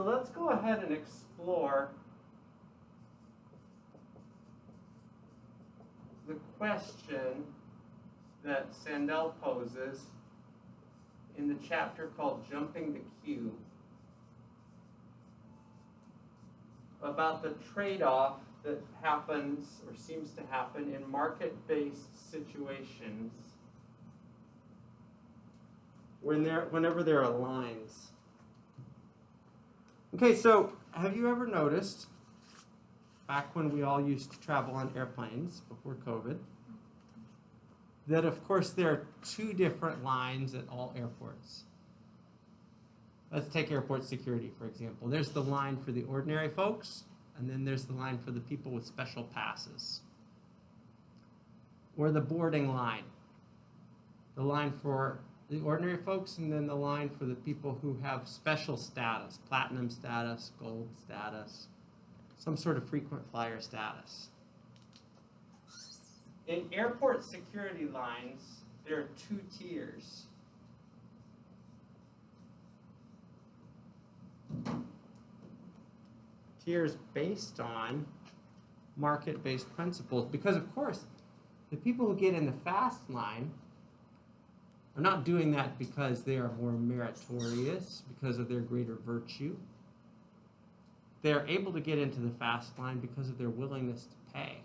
So let's go ahead and explore the question that Sandel poses in the chapter called Jumping the Queue about the trade-off that happens or seems to happen in market-based situations whenever there are lines. Okay, so have you ever noticed, back when we all used to travel on airplanes before COVID, that of course there are two different lines at all airports? Let's take airport security, for example. There's the line for the ordinary folks, and then there's the line for the people with special passes. Or the boarding line. The line for the ordinary folks, and then the line for the people who have special status, platinum status, gold status, some sort of frequent flyer status. In airport security lines, there are two tiers. Tiers based on market-based principles, because of course the people who get in the fast line are not doing that because they are more meritorious, because of their greater virtue. They're able to get into the fast line because of their willingness to pay.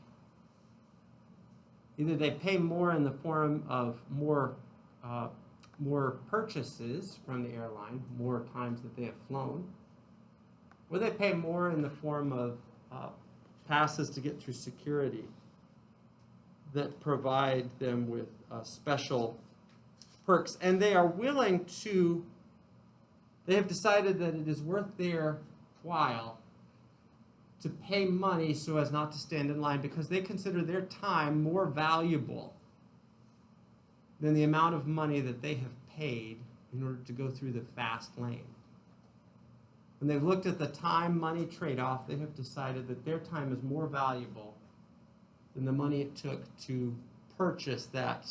Either they pay more in the form of more purchases from the airline, more times that they have flown, or they pay more in the form of passes to get through security that provide them with special perks. And they are willing to, they have decided that it is worth their while to pay money so as not to stand in line, because they consider their time more valuable than the amount of money that they have paid in order to go through the fast lane. When they've looked at the time-money trade-off, they have decided that their time is more valuable than the money it took to purchase that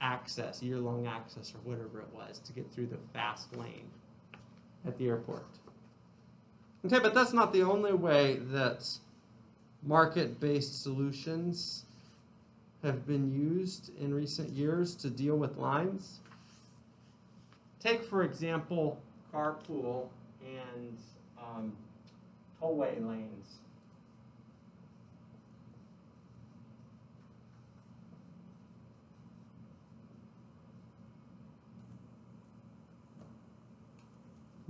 access, year-long access or whatever it was, to get through the fast lane at the airport. Okay, but that's not the only way that market-based solutions have been used in recent years to deal with lines. Take, for example, carpool and tollway lanes.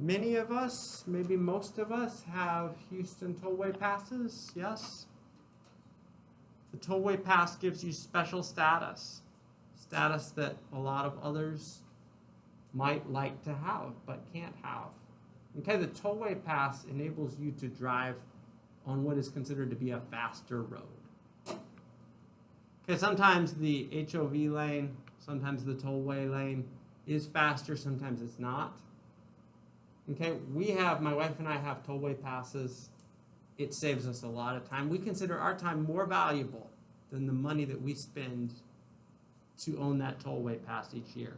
Many of us, maybe most of us, have Houston tollway passes, yes? The tollway pass gives you special status that a lot of others might like to have but can't have. Okay, the tollway pass enables you to drive on what is considered to be a faster road. Okay, sometimes the HOV lane, sometimes the tollway lane is faster, sometimes it's not. Okay, my wife and I have tollway passes. It saves us a lot of time. We consider our time more valuable than the money that we spend to own that tollway pass each year.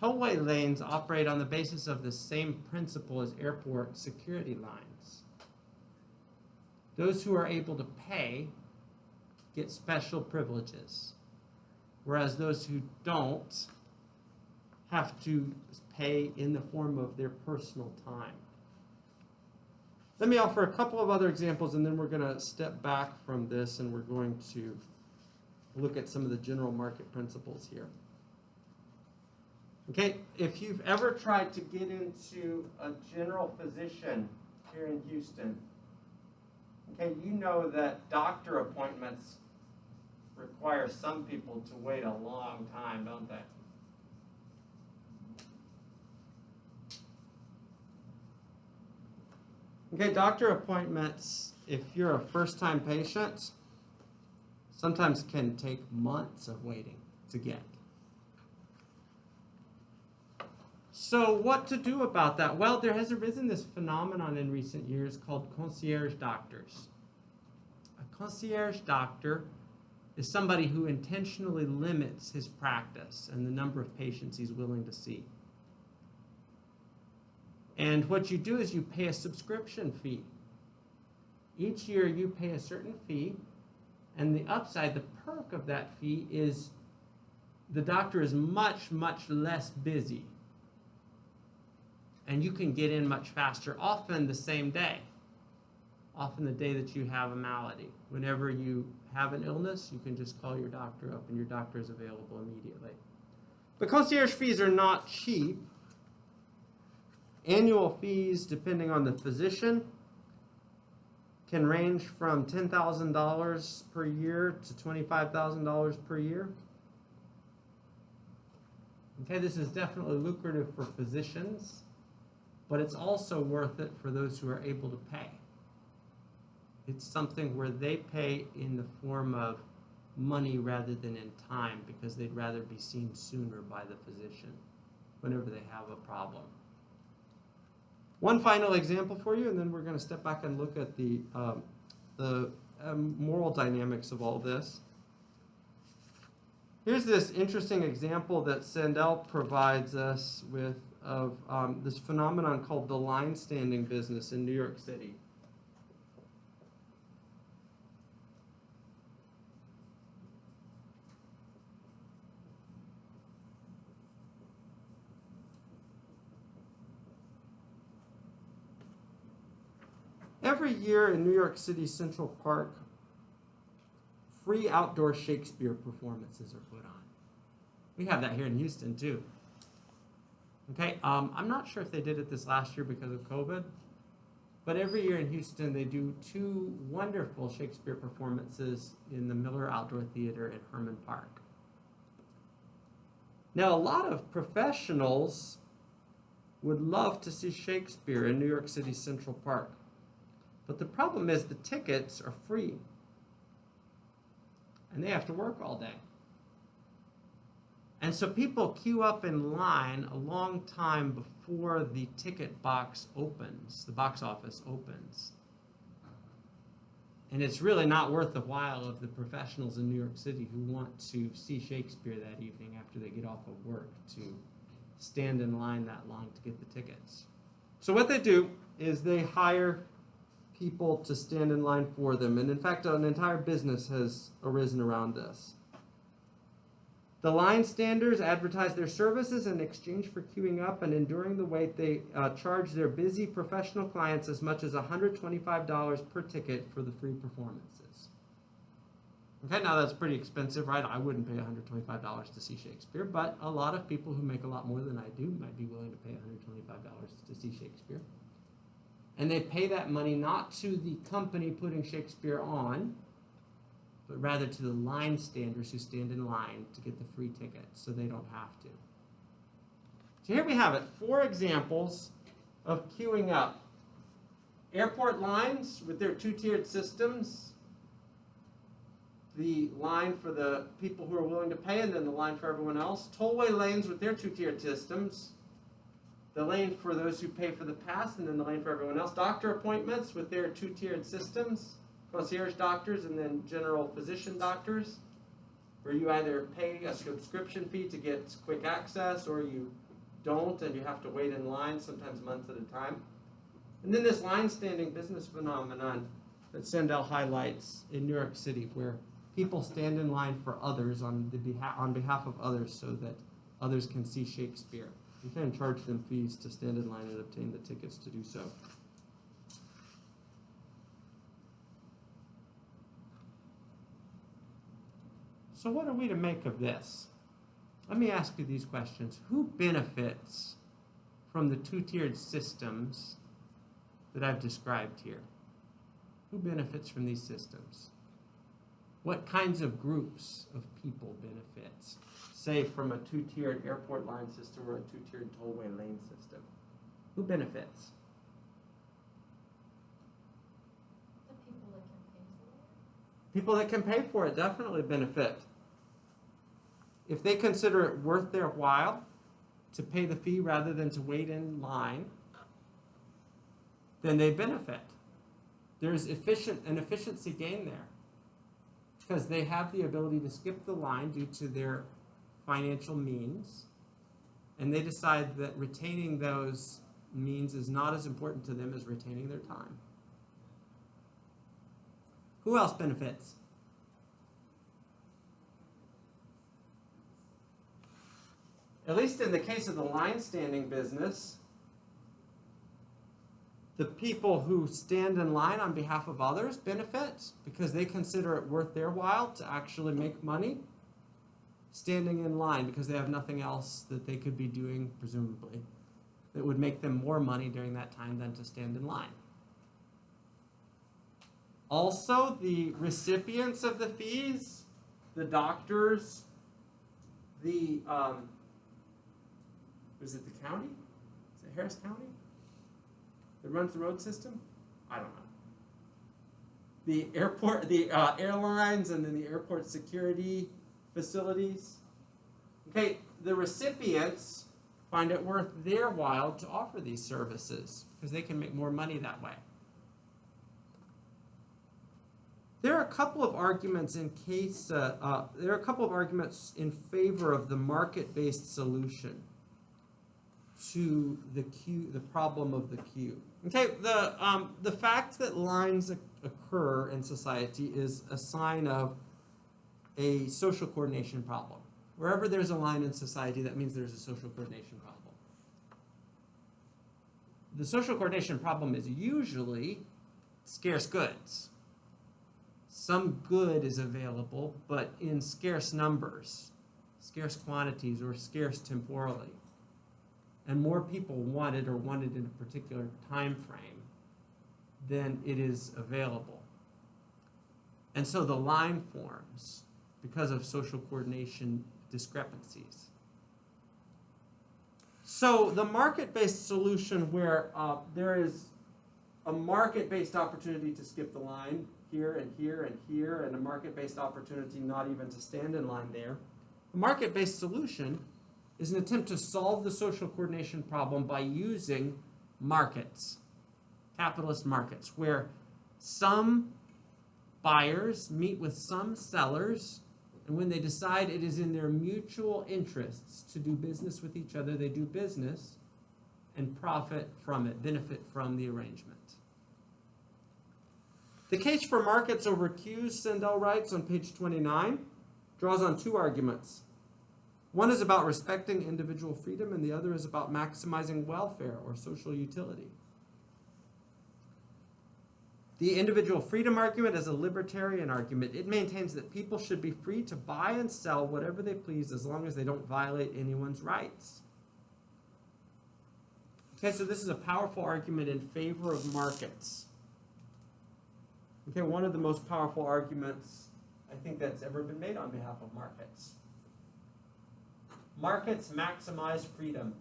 Tollway lanes operate on the basis of the same principle as airport security lines. Those who are able to pay get special privileges, whereas those who don't have to pay in the form of their personal time. Let me offer a couple of other examples, and then we're going to step back from this and we're going to look at some of the general market principles here. Okay, if you've ever tried to get into a general physician here in Houston, okay, you know that doctor appointments require some people to wait a long time, don't they? Okay, doctor appointments, if you're a first-time patient, sometimes can take months of waiting to get. So what to do about that? Well, there has arisen this phenomenon in recent years called concierge doctors. A concierge doctor is somebody who intentionally limits his practice and the number of patients he's willing to see. And what you do is you pay a subscription fee. Each year you pay a certain fee, and the upside, the perk of that fee is the doctor is much, much less busy. And you can get in much faster, often the same day, often the day that you have a malady. Whenever you have an illness, you can just call your doctor up and your doctor is available immediately. But concierge fees are not cheap. Annual fees, depending on the physician, can range from $10,000 per year to $25,000 per year. Okay, this is definitely lucrative for physicians, but it's also worth it for those who are able to pay. It's something where they pay in the form of money rather than in time, because they'd rather be seen sooner by the physician whenever they have a problem. One final example for you, and then we're going to step back and look at the moral dynamics of all this. Here's this interesting example that Sandel provides us with of this phenomenon called the line standing business in New York City. Every year in New York City Central Park, free outdoor Shakespeare performances are put on. We have that here in Houston too. Okay, I'm not sure if they did it this last year because of COVID, but every year in Houston they do 2 wonderful Shakespeare performances in the Miller Outdoor Theater at Herman Park. Now, a lot of professionals would love to see Shakespeare in New York City Central Park. But the problem is the tickets are free. And they have to work all day. And so people queue up in line a long time before the ticket box opens, the box office opens. And it's really not worth the while of the professionals in New York City who want to see Shakespeare that evening after they get off of work to stand in line that long to get the tickets. So what they do is they hire people to stand in line for them. And in fact, an entire business has arisen around this. The line standers advertise their services in exchange for queuing up and enduring the wait. They charge their busy professional clients as much as $125 per ticket for the free performances. Okay, now that's pretty expensive, right? I wouldn't pay $125 to see Shakespeare, but a lot of people who make a lot more than I do might be willing to pay $125 to see Shakespeare. And they pay that money not to the company putting Shakespeare on, but rather to the line standers who stand in line to get the free tickets so they don't have to. So here we have it, 4 examples of queuing up. Airport lines with their 2-tiered systems, the line for the people who are willing to pay and then the line for everyone else. Tollway lanes with their 2-tiered systems, the lane for those who pay for the pass and then the lane for everyone else. Doctor appointments with their 2-tiered systems, concierge doctors and then general physician doctors, where you either pay a subscription fee to get quick access or you don't and you have to wait in line, sometimes months at a time. And then this line standing business phenomenon that Sandel highlights in New York City, where people stand in line for others on behalf of others so that others can see Shakespeare. You can charge them fees to stand in line and obtain the tickets to do so. So what are we to make of this? Let me ask you these questions. Who benefits from the 2-tiered systems that I've described here? Who benefits from these systems? What kinds of groups of people benefit, say from a 2-tiered airport line system or a 2-tiered tollway lane system? Who benefits? The people that can pay for it. People that can pay for it definitely benefit. If they consider it worth their while to pay the fee rather than to wait in line, then they benefit. There's an efficiency gain there because they have the ability to skip the line due to their financial means, and they decide that retaining those means is not as important to them as retaining their time. Who else benefits? At least in the case of the line standing business, the people who stand in line on behalf of others benefit because they consider it worth their while to actually make money standing in line because they have nothing else that they could be doing, presumably, that would make them more money during that time than to stand in line. Also, the recipients of the fees, the doctors, the, is it the county? Is it Harris County that runs the road system? I don't know. The airport, the airlines, and then the airport security facilities. Okay, the recipients find it worth their while to offer these services because they can make more money that way. There are a couple of arguments in favor of the market-based solution to the problem of the queue. Okay, the fact that lines occur in society is a sign of a social coordination problem. Wherever there's a line in society, that means there's a social coordination problem. The social coordination problem is usually scarce goods. Some good is available, but in scarce numbers, scarce quantities, or scarce temporally. And more people want it or want it in a particular time frame than it is available. And so the line forms because of social coordination discrepancies. So the market-based solution where there is a market-based opportunity to skip the line here and here and here, and a market-based opportunity not even to stand in line there. The market-based solution is an attempt to solve the social coordination problem by using markets, capitalist markets, where some buyers meet with some sellers, and when they decide it is in their mutual interests to do business with each other, they do business and profit from it, benefit from the arrangement. The case for markets over queues, Sandel writes on page 29, draws on two arguments. One is about respecting individual freedom, and the other is about maximizing welfare or social utility. The individual freedom argument is a libertarian argument. It maintains that people should be free to buy and sell whatever they please as long as they don't violate anyone's rights. Okay, so this is a powerful argument in favor of markets. Okay, one of the most powerful arguments I think that's ever been made on behalf of markets. Markets maximize freedom.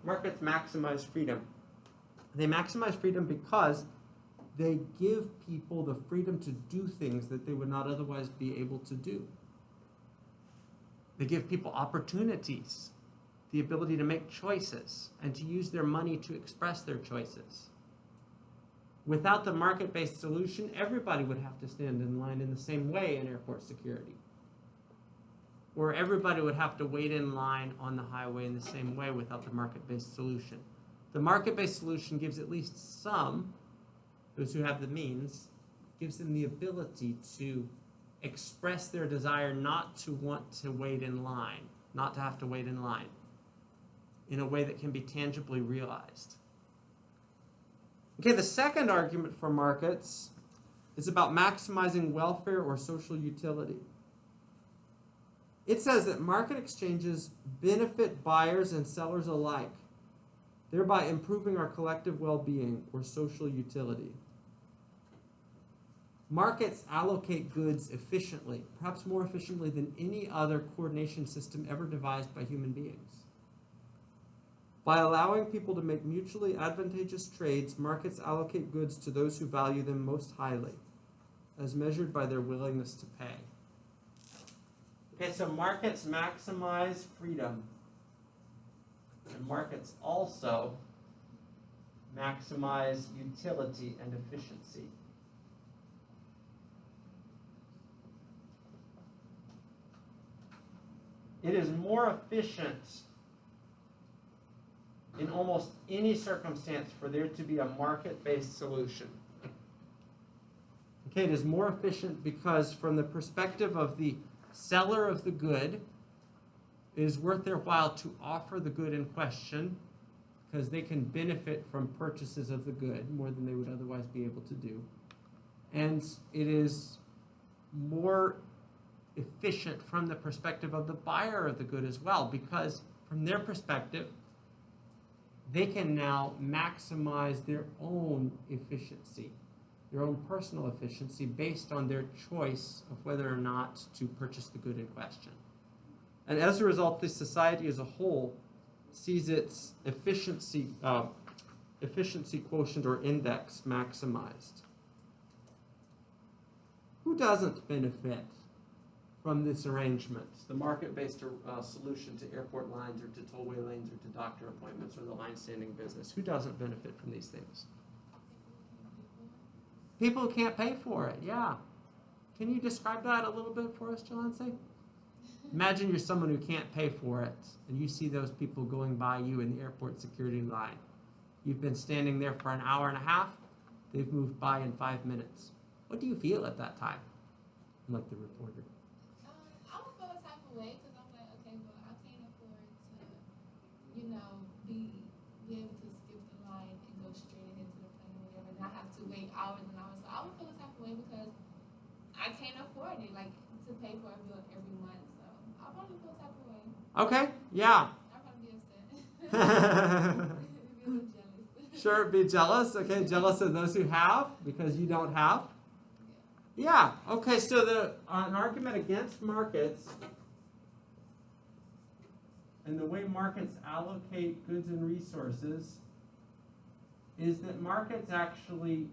Markets maximize freedom. They maximize freedom because they give people the freedom to do things that they would not otherwise be able to do. They give people opportunities, the ability to make choices, and to use their money to express their choices. Without the market-based solution, everybody would have to stand in line in the same way in airport security. Or everybody would have to wait in line on the highway in the same way without the market-based solution. The market-based solution gives at least some, those who have the means, gives them the ability to express their desire not to want to wait in line, not to have to wait in line, in a way that can be tangibly realized. Okay, the second argument for markets is about maximizing welfare or social utility. It says that market exchanges benefit buyers and sellers alike, thereby improving our collective well-being or social utility. Markets allocate goods efficiently, perhaps more efficiently than any other coordination system ever devised by human beings. Markets allocate goods efficiently, perhaps more efficiently than any other coordination system ever devised by human beings. Markets allocate goods efficiently, perhaps more efficiently than any other coordination system ever devised by human beings. Markets allocate goods efficiently, perhaps more efficiently than any other coordination system ever devised by human beings. By allowing people to make mutually advantageous trades, markets allocate goods to those who value them most highly, as measured by their willingness to pay. Okay, so markets maximize freedom. And markets also maximize utility and efficiency. It is more efficient in almost any circumstance for there to be a market-based solution. Okay, it is more efficient because from the perspective of the seller of the good, it is worth their while to offer the good in question because they can benefit from purchases of the good more than they would otherwise be able to do. And it is more efficient from the perspective of the buyer of the good as well, because from their perspective, they can now maximize their own efficiency, their own personal efficiency based on their choice of whether or not to purchase the good in question. And as a result, the society as a whole sees its efficiency quotient or index maximized. Who doesn't benefit from this arrangement, the market-based solution to airport lines or to tollway lanes or to doctor appointments or the line-standing business? Who doesn't benefit from these things? People who can't pay for it, yeah. Can you describe that a little bit for us, Johanse? Imagine you're someone who can't pay for it, and you see those people going by you in the airport security line. You've been standing there for an hour and a half. They've moved by in 5 minutes. What do you feel at that time? I'm like the reporter. I would feel a type of way because I'm like, okay, well, I can't afford to, be able to skip the line and go straight ahead to the plane or whatever, not have to wait hours and hours. So I would feel a type of way because I can't afford it, like to pay for a bill every month. So I'll probably feel a type of way. Okay, yeah. I'll probably be upset. Be a little jealous. Sure, be jealous. Okay, jealous of those who have because you don't have. Yeah, okay, so an argument against markets and the way markets allocate goods and resources is that markets actually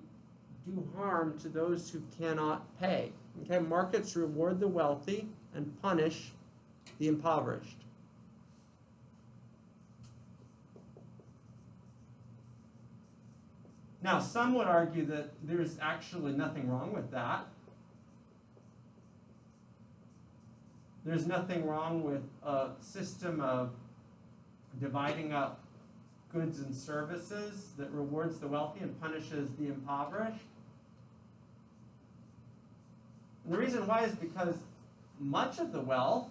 do harm to those who cannot pay. Okay, markets reward the wealthy and punish the impoverished. Now, some would argue that there's actually nothing wrong with that. There's nothing wrong with a system of dividing up goods and services that rewards the wealthy and punishes the impoverished. And the reason why is because much of the wealth,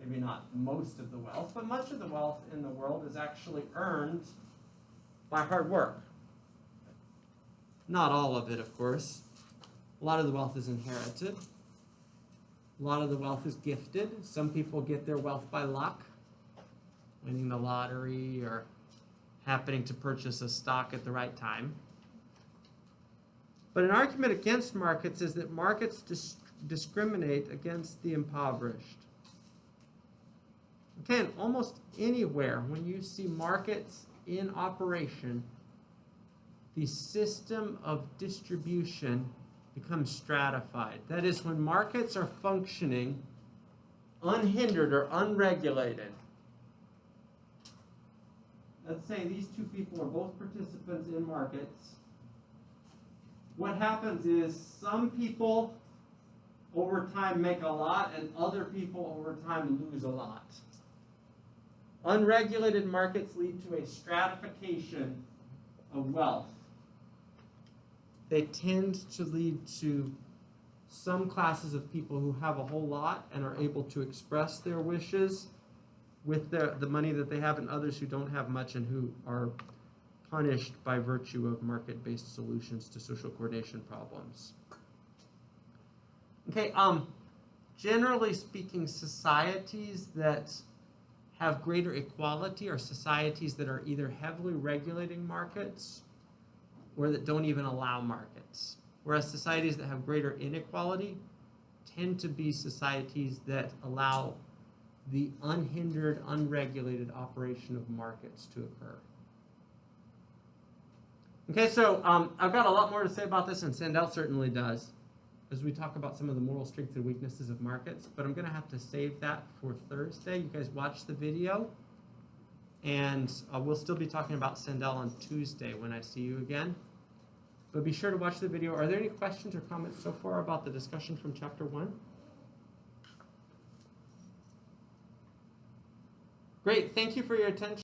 maybe not most of the wealth, but much of the wealth in the world is actually earned by hard work. Not all of it, of course. A lot of the wealth is inherited. A lot of the wealth is gifted. Some people get their wealth by luck, winning the lottery or happening to purchase a stock at the right time. But an argument against markets is that markets discriminate against the impoverished. Okay, almost anywhere when you see markets in operation, the system of distribution becomes stratified. That is, when markets are functioning unhindered or unregulated. Let's say these two people are both participants in markets. What happens is some people over time make a lot and other people over time lose a lot. Unregulated markets lead to a stratification of wealth. They tend to lead to some classes of people who have a whole lot and are able to express their wishes with the money that they have, and others who don't have much and who are punished by virtue of market-based solutions to social coordination problems. Okay, generally speaking, societies that have greater equality are societies that are either heavily regulating markets or that don't even allow markets. Whereas societies that have greater inequality tend to be societies that allow the unhindered, unregulated operation of markets to occur. Okay, so I've got a lot more to say about this, and Sandel certainly does, as we talk about some of the moral strengths and weaknesses of markets, but I'm going to have to save that for Thursday. You guys watch the video, and we'll still be talking about Sandel on Tuesday when I see you again. But be sure to watch the video. Are there any questions or comments so far about the discussion from Chapter 1? Great, thank you for your attention.